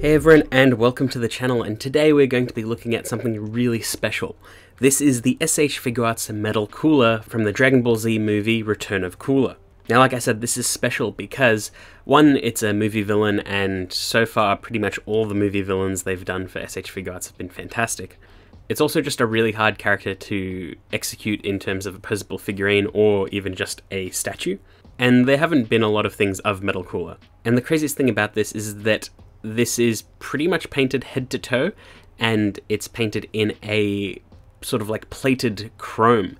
Hey everyone, and welcome to the channel, and today we're going to be looking at something really special. This is the S.H.Figuarts Metal Cooler from the Dragon Ball Z movie Return of Cooler. Now, like I said, this is special because, one, it's a movie villain, and so far pretty much all the movie villains they've done for S.H.Figuarts have been fantastic. It's also just a really hard character to execute in terms of a posable figurine or even just a statue, and there haven't been a lot of things of Metal Cooler. And the craziest thing about this is that this is pretty much painted head to toe, and it's painted in a sort of like plated chrome.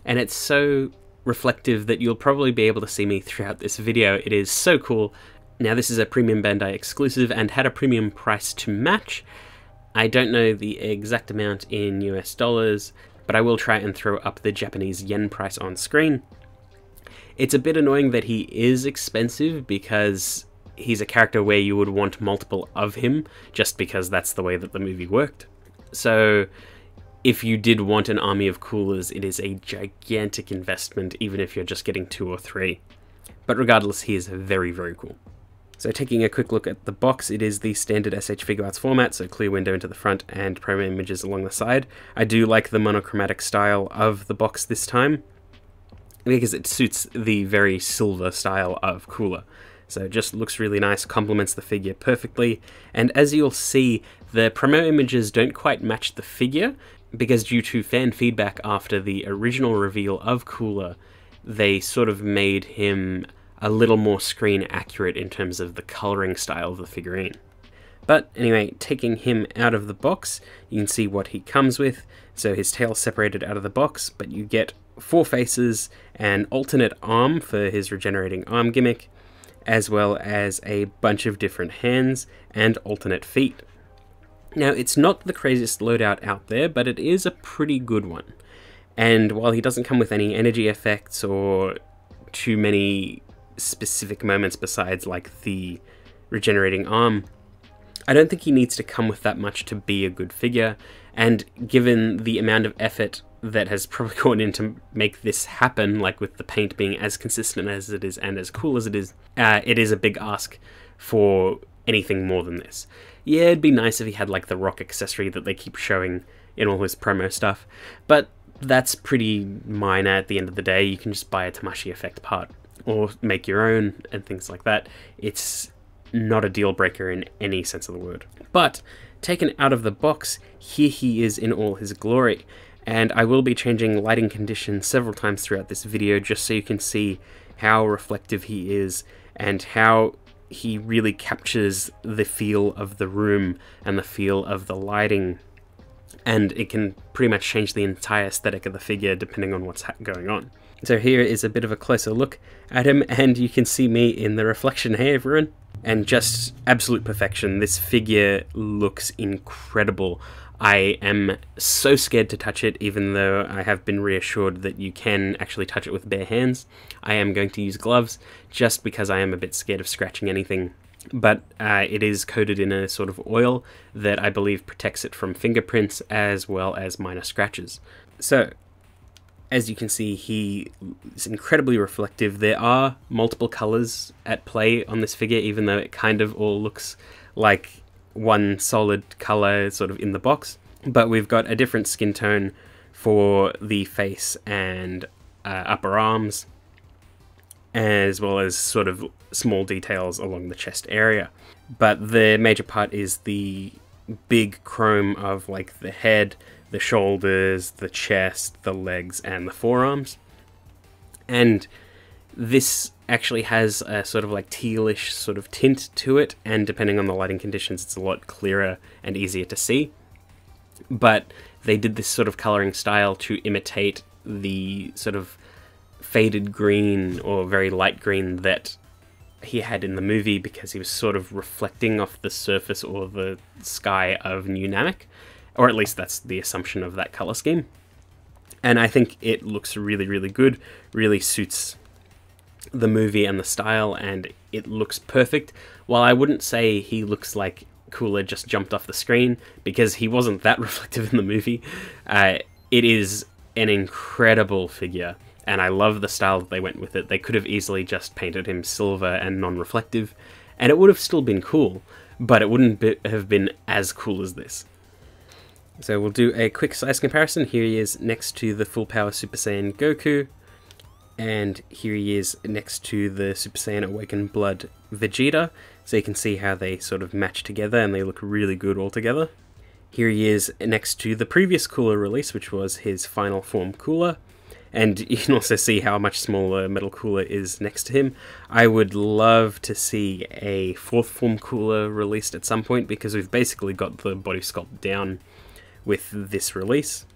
And it's so reflective that you'll probably be able to see me throughout this video. It is so cool. Now, this is a premium Bandai exclusive and had a premium price to match. I don't know the exact amount in US dollars, but I will try and throw up the Japanese yen price on screen. It's a bit annoying that he is expensive because he's a character where you would want multiple of him, just because that's the way that the movie worked. So if you did want an army of coolers, it is a gigantic investment, even if you're just getting 2 or 3. But regardless, he is very, very cool. So taking a quick look at the box, it is the standard S.H.Figuarts format, so clear window into the front and promo images along the side. I do like the monochromatic style of the box this time, because it suits the very silver style of Cooler. So it just looks really nice, complements the figure perfectly, and as you'll see, the promo images don't quite match the figure, because due to fan feedback after the original reveal of Cooler, they sort of made him a little more screen accurate in terms of the colouring style of the figurine. But anyway, taking him out of the box, you can see what he comes with. So his tail's separated out of the box, but you get 4 faces, an alternate arm for his regenerating arm gimmick, as well as a bunch of different hands and alternate feet. Now, it's not the craziest loadout out there, but it is a pretty good one. And while he doesn't come with any energy effects or too many specific moments besides like the regenerating arm, I don't think he needs to come with that much to be a good figure, and given the amount of effort that has probably gone in to make this happen, like with the paint being as consistent as it is and as cool as it is a big ask for anything more than this. Yeah, it'd be nice if he had like the rock accessory that they keep showing in all his promo stuff, but that's pretty minor at the end of the day. You can just buy a Tamashii effect part or make your own and things like that. It's not a deal breaker in any sense of the word. But taken out of the box, here he is in all his glory. And I will be changing lighting conditions several times throughout this video just so you can see how reflective he is and how he really captures the feel of the room and the feel of the lighting. And it can pretty much change the entire aesthetic of the figure depending on what's going on. So here is a bit of a closer look at him, and you can see me in the reflection. Hey everyone! And just absolute perfection. This figure looks incredible. I am so scared to touch it, even though I have been reassured that you can actually touch it with bare hands. I am going to use gloves, just because I am a bit scared of scratching anything. But it is coated in a sort of oil that I believe protects it from fingerprints as well as minor scratches. So, as you can see, he is incredibly reflective. There are multiple colours at play on this figure, even though it kind of all looks like one solid colour sort of in the box. But we've got a different skin tone for the face and upper arms, as well as sort of small details along the chest area. But the major part is the big chrome of like the head, the shoulders, the chest, the legs, and the forearms. And this actually has a sort of like tealish sort of tint to it, and depending on the lighting conditions, it's a lot clearer and easier to see. But they did this sort of coloring style to imitate the sort of faded green or very light green that he had in the movie, because he was sort of reflecting off the surface or the sky of New Namek, or at least that's the assumption of that color scheme. And I think it looks really, really good, really suits the movie and the style, and it looks perfect. While I wouldn't say he looks like Cooler just jumped off the screen, because he wasn't that reflective in the movie, it is an incredible figure, and I love the style that they went with it. They could have easily just painted him silver and non-reflective, and it would have still been cool, but it wouldn't have been as cool as this. So we'll do a quick size comparison. Here he is next to the full power Super Saiyan Goku, and here he is next to the Super Saiyan Awakened Blood Vegeta, so you can see how they sort of match together and they look really good all together. Here he is next to the previous Cooler release, which was his final form Cooler, and you can also see how much smaller Metal Cooler is next to him. I would love to see a fourth form Cooler released at some point, because we've basically got the body sculpt down with this release,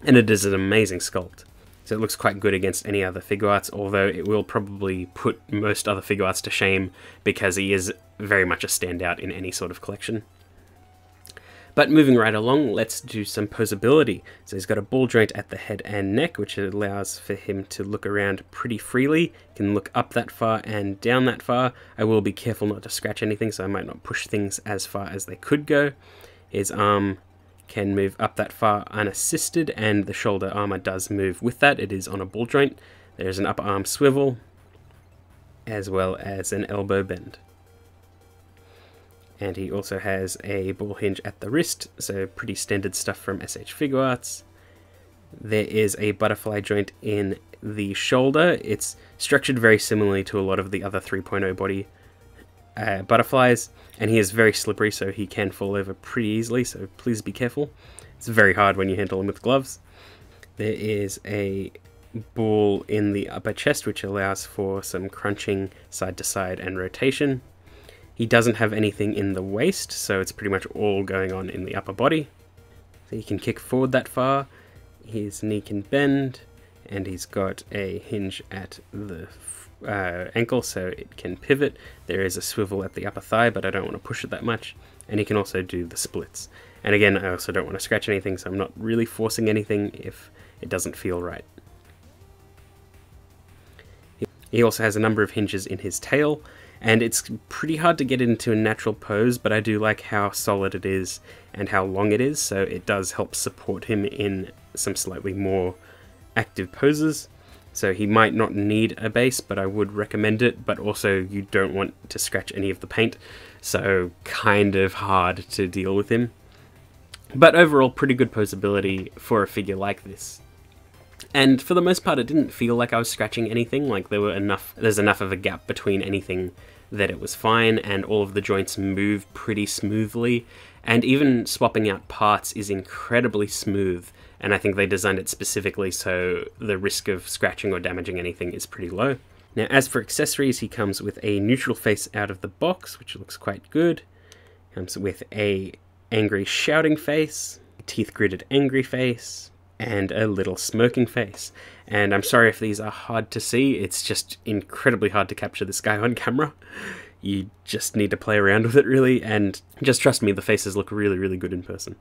and it is an amazing sculpt. So it looks quite good against any other Figuarts, although it will probably put most other Figuarts to shame, because he is very much a standout in any sort of collection. But moving right along, let's do some posability. So he's got a ball joint at the head and neck, which allows for him to look around pretty freely. He can look up that far and down that far. I will be careful not to scratch anything, so I might not push things as far as they could go. His arm can move up that far unassisted, and the shoulder armor does move with that. It is on a ball joint. There's an upper arm swivel, as well as an elbow bend. And he also has a ball hinge at the wrist, so pretty standard stuff from S.H.Figuarts. There is a butterfly joint in the shoulder. It's structured very similarly to a lot of the other 3.0 body butterflies, and he is very slippery, so he can fall over pretty easily, so please be careful. It's very hard when you handle him with gloves. There is a ball in the upper chest, which allows for some crunching side to side and rotation. He doesn't have anything in the waist, so it's pretty much all going on in the upper body. So he can kick forward that far, his knee can bend, and he's got a hinge at the ankle, so it can pivot. There is a swivel at the upper thigh, but I don't want to push it that much. And he can also do the splits. And again, I also don't want to scratch anything, so I'm not really forcing anything if it doesn't feel right. He also has a number of hinges in his tail, and it's pretty hard to get into a natural pose, but I do like how solid it is and how long it is, so it does help support him in some slightly more active poses. So he might not need a base, but I would recommend it, but also you don't want to scratch any of the paint, so kind of hard to deal with him. But overall, pretty good posability for a figure like this. And for the most part, it didn't feel like I was scratching anything. Like there's enough of a gap between anything that it was fine, and all of the joints move pretty smoothly. And even swapping out parts is incredibly smooth, and I think they designed it specifically so the risk of scratching or damaging anything is pretty low. Now, as for accessories, he comes with a neutral face out of the box, which looks quite good. Comes with a angry shouting face, a teeth gritted angry face, and a little smirking face. And I'm sorry if these are hard to see, it's just incredibly hard to capture this guy on camera. You just need to play around with it really, and just trust me, the faces look really, really good in person.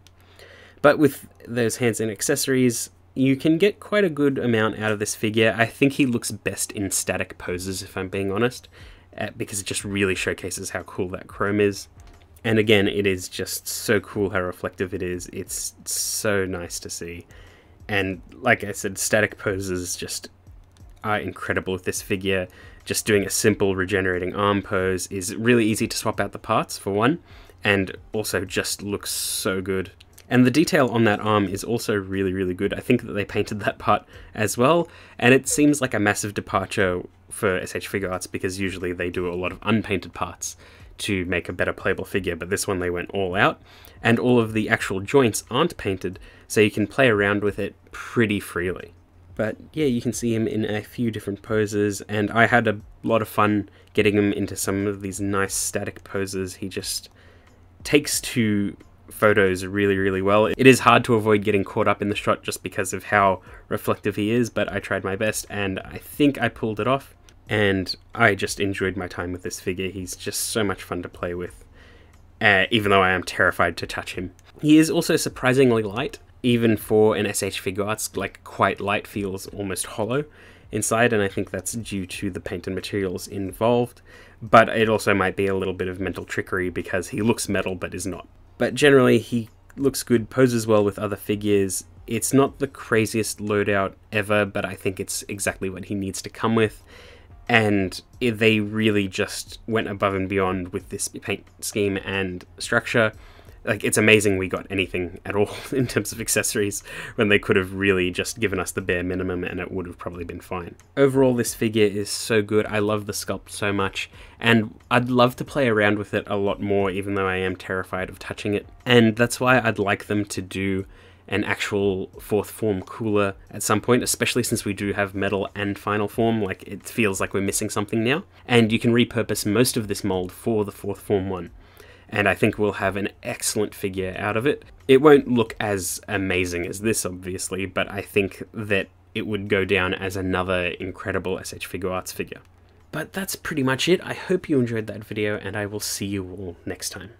But with those hands and accessories, you can get quite a good amount out of this figure. I think he looks best in static poses, if I'm being honest, because it just really showcases how cool that chrome is. And again, it is just so cool how reflective it is. It's so nice to see. And like I said, static poses just are incredible with this figure. Just doing a simple regenerating arm pose is really easy to swap out the parts, for one, and also just looks so good. And the detail on that arm is also really, really good. I think that they painted that part as well, and it seems like a massive departure for S.H.Figuarts, because usually they do a lot of unpainted parts to make a better playable figure, but this one they went all out, and all of the actual joints aren't painted, so you can play around with it pretty freely. But yeah, you can see him in a few different poses, and I had a lot of fun getting him into some of these nice static poses. He just takes to photos really, really well. It is hard to avoid getting caught up in the shot just because of how reflective he is, but I tried my best, and I think I pulled it off. And I just enjoyed my time with this figure. He's just so much fun to play with, even though I am terrified to touch him. He is also surprisingly light, even for an S.H.Figuarts, like quite light, feels almost hollow inside, and I think that's due to the paint and materials involved, but it also might be a little bit of mental trickery because he looks metal but is not. But generally he looks good, poses well with other figures. It's not the craziest loadout ever, but I think it's exactly what he needs to come with. and they really just went above and beyond with this paint scheme and structure. Like, it's amazing we got anything at all in terms of accessories when they could have really just given us the bare minimum and it would have probably been fine. Overall, this figure is so good. I love the sculpt so much, and I'd love to play around with it a lot more, even though I am terrified of touching it. And that's why I'd like them to do an actual fourth form cooler at some point, especially since we do have metal and final form. Like, it feels like we're missing something now. And you can repurpose most of this mold for the fourth form one, and I think we'll have an excellent figure out of it. It won't look as amazing as this, obviously, but I think that it would go down as another incredible S.H.Figuarts figure. But that's pretty much it. I hope you enjoyed that video, and I will see you all next time.